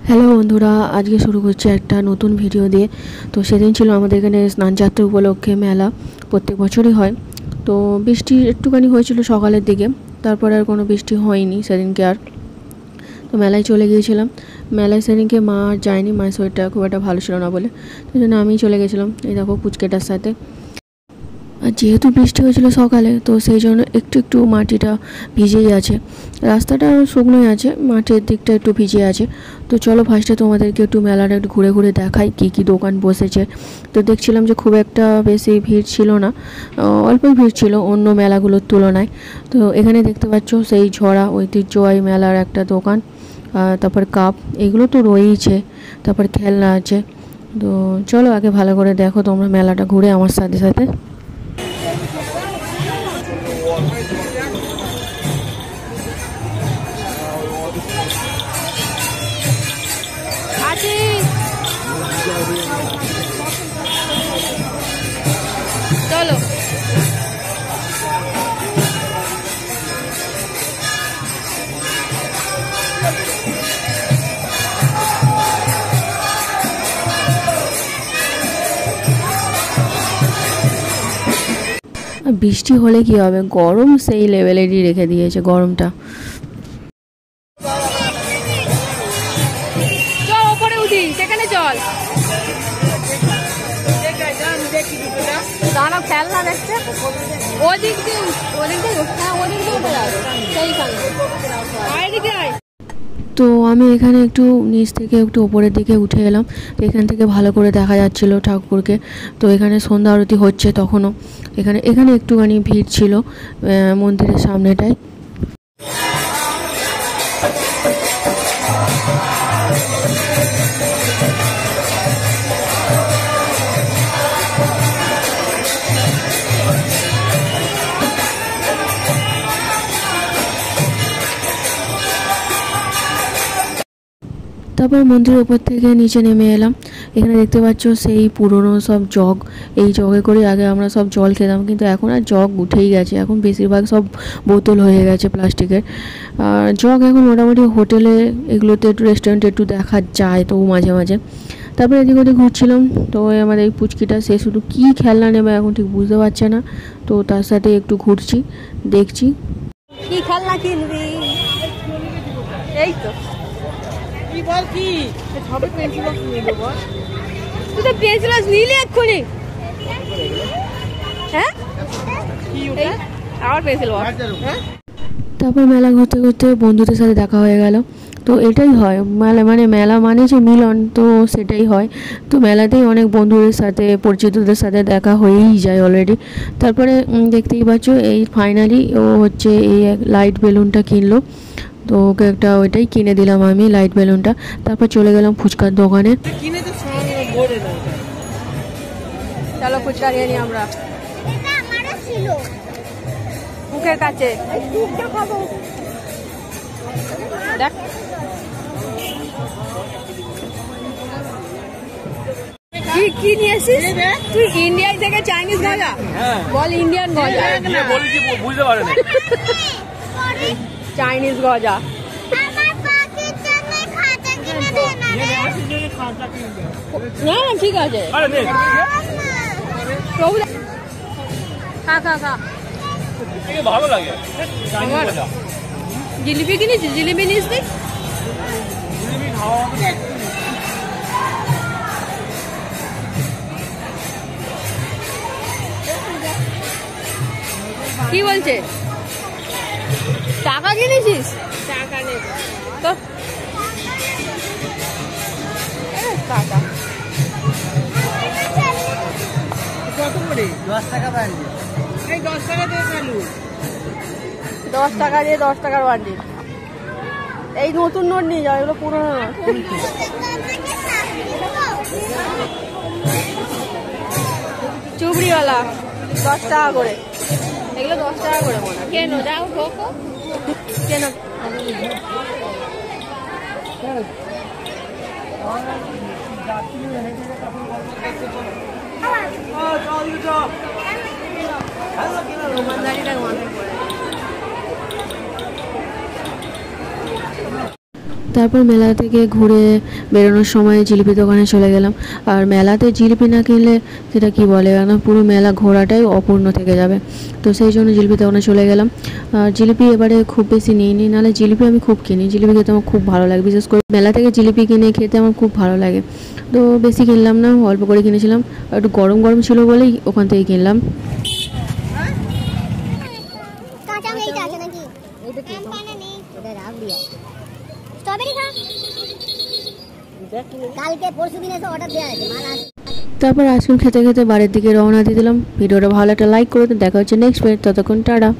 Hello বন্ধুরা, আজকে শুরু করছি একটা নতুন ভিডিও দিয়ে। তো সেদিন ছিল আমাদের এখানে স্নানযাত্রা উপলক্ষে মেলা, প্রত্যেক বছরই হয়। তো বৃষ্টি একটুখানি হয়েছিল সকালের দিকে, তারপরে আর কোনো বৃষ্টি হয়নি সেদিনকে আর। তো মেলায় চলে গিয়েছিলাম। মেলায় সেদিনকে মা আর যায়নি, মায়ের শরীরটা খুব একটা ভালো ছিল না বলে, সেই জন্য আমিই চলে গেছিলাম এই দেখো পুচকেটার সাথে। আর যেহেতু বৃষ্টি হয়েছিল সকালে, তো সেই জন্য একটু একটু মাটিটা ভিজেই আছে, রাস্তাটা শুকনোই আছে, মাঠের দিকটা একটু ভিজে আছে। তো চলো ফার্স্টে তোমাদেরকে একটু মেলাটা একটু ঘুরে ঘুরে দেখাই কী কী দোকান বসেছে। তো দেখছিলাম যে খুব একটা বেশি ভিড় ছিল না, অল্পই ভিড় ছিল অন্য মেলাগুলোর তুলনায়। তো এখানে দেখতে পাচ্ছ সেই ঝরা ঐতিহ্যবাহী মেলার একটা দোকান, তারপর কাপ এগুলো তো রয়েইছে, তারপর খেলনা আছে। তো চলো আগে ভালো করে দেখো তোমরা মেলাটা ঘুরে আমার সাথে সাথে। চলো বৃষ্টি হলে কি হবে, গরম সেই লেভেলেরই রেখে দিয়েছে গরমটা। চল ওপরে উঠি, সেখানে চল। দাঁড়াও, খেলনা দেখছে ওদিক দিয়ে, ওদিক দিয়ে উঠে যাবে সেইখানে। এদিকে আয়। তো আমি এখানে একটু নিচ থেকে একটু ওপরের দিকে উঠে এলাম। তো এখান থেকে ভালো করে দেখা যাচ্ছিল ঠাকুরকে। তো এখানে সন্ধ্যা আরতি হচ্ছে তখনও। এখানে একটুখানি ভিড় ছিল মন্দিরের সামনেটায়। তারপর মন্দিরের উপর থেকে নিচে নেমে এলাম। এখানে দেখতে পাচ্ছ সেই পুরনো সব জগ, এই জগে করে আগে আমরা সব জল খেতাম, কিন্তু এখন আর জগ উঠেই গেছে, এখন বেশিরভাগ সব বোতল হয়ে গেছে প্লাস্টিকের। আর জগ এখন মোটামুটি হোটেলে এগুলোতে একটু রেস্টুরেন্টে একটু দেখা যায় তো মাঝে মাঝে। তারপরে এদিক ওদিক ঘুরছিলাম। তো আমাদের এই পুচকিটা সে শুধু কী খেলনা নেবে এখন ঠিক বুঝতে পারছে না। তো তার সাথে একটু ঘুরছি, দেখছি কি খেলনা কিনবি। এই তো কি বল, কি সবে পেন্সিল বক্স নিয়ে নেবো। তুই তো পেন্সিল নিলি এক্ষুনি। হ্যাঁ আবার পেন্সিল বক্স। হ্যাঁ তারপর মেলা ঘুরতে ঘুরতে বন্ধুদের সাথে দেখা হয়ে গেল। তো এটাই হয় মেলা, মানে মেলা মানে যে মিলন, তো সেটাই হয়। তো মেলাতেই অনেক বন্ধুদের সাথে পরিচিতদের সাথে দেখা হয়েই যায় অলরেডি। তারপরে দেখতেই পাচ্ছ এই ফাইনালি ও হচ্ছে এই লাইট বেলুনটা কিনলো। তো ওকে একটা ওইটাই কিনে দিলাম আমি, লাইট বেলুনটা। তারপর চলে গেলাম ফুচকার দোকানে। কিনে তো সঙ্গে ভরে দাও। চলো ফুচকা নিয়ে নি আমরা মুখের কাছে। দেখ কি নিয়ে এসিস তুই? ইন্ডিয়ান থেকে চাইনিজ গজা বল, ইন্ডিয়ান গজা বুঝতে পারেন চাইনিজ গজা। না ঠিক আছে, খা খা খা। ভালো লাগে। জিলিপি কিনেছিস? জিলিপি নিস নি? কি বলছে? টাকা কিনেছিস? টাকা নেই তো টাকা কত করে? 10 টাকা বান্ডিল। এই 10 টাকা দিয়ে চালু। 10 টাকা দিয়ে 10 টাকার বান্ডিল। এই নতুন নোট নিয়ে যাও, এগুলো পুরোনো নোট। চুবড়িওয়ালা 10 টাকা করে, এগুলো 10 টাকা করে মনে হয়। কেন যাও ঢোকো, কেন তারপর মেলা থেকে ঘুরে বেরোনোর সময় জিলিপি দোকানে চলে গেলাম। আর মেলাতে জিলিপি না কিনলে সেটা কি বলে না, পুরো মেলা ঘোরাটাই অপূর্ণ থেকে যাবে। তো সেই জন্য জিলিপি দোকানে চলে গেলাম। আর জিলিপি এবারে খুব বেশি নিইনি, নাহলে জিলিপি আমি খুব কিনি, জিলিপি খেতে আমার খুব ভালো লাগে, বিশেষ করে মেলা থেকে জিলিপি কিনে খেতে আমার খুব ভালো লাগে। তো বেশি কিনলাম না, অল্প করে কিনেছিলাম, একটু গরম গরম ছিল বলেই ওখান থেকে কিনলাম। তারপর আইসক্রিম খেতে খেতে বাড়ির দিকে রওনা দিয়ে দিলাম। ভিডিওটা ভালো একটা লাইক করে দিন, দেখা হচ্ছে নেক্সট ভিডিও, ততক্ষণ টাটা।